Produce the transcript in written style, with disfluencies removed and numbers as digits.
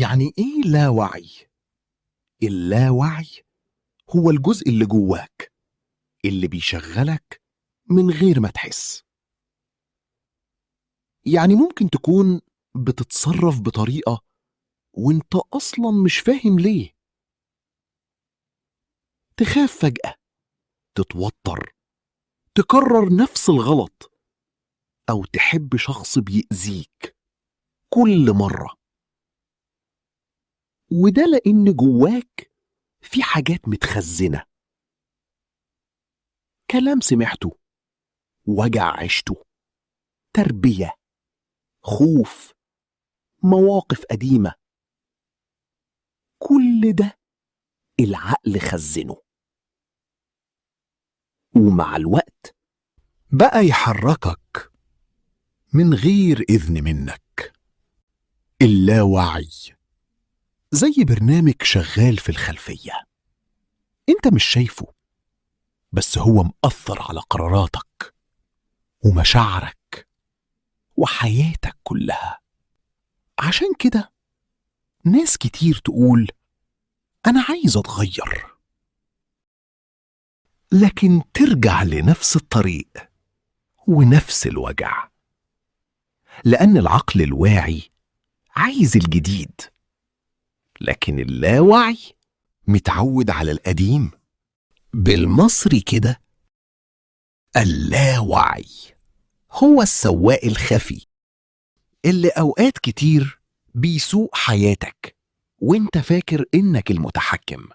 يعني إيه لا وعي؟ اللاوعي هو الجزء اللي جواك اللي بيشغلك من غير ما تحس. يعني ممكن تكون بتتصرف بطريقة وانت أصلا مش فاهم ليه. تخاف فجأة، تتوتر، تكرر نفس الغلط، أو تحب شخص بيأذيك كل مرة. وده لأن جواك في حاجات متخزنة، كلام سمعته، وجع عشته، تربية، خوف، مواقف قديمة. كل ده العقل خزنه، ومع الوقت بقى يحركك من غير إذن منك. اللاوعي زي برنامج شغال في الخلفية، انت مش شايفه، بس هو مأثر على قراراتك ومشاعرك وحياتك كلها. عشان كده ناس كتير تقول أنا عايز أتغير، لكن ترجع لنفس الطريق ونفس الوجع، لأن العقل الواعي عايز الجديد، لكن اللاوعي متعود على القديم. بالمصري كده، اللاوعي هو السواق الخفي اللي أوقات كتير بيسوق حياتك وانت فاكر إنك المتحكم.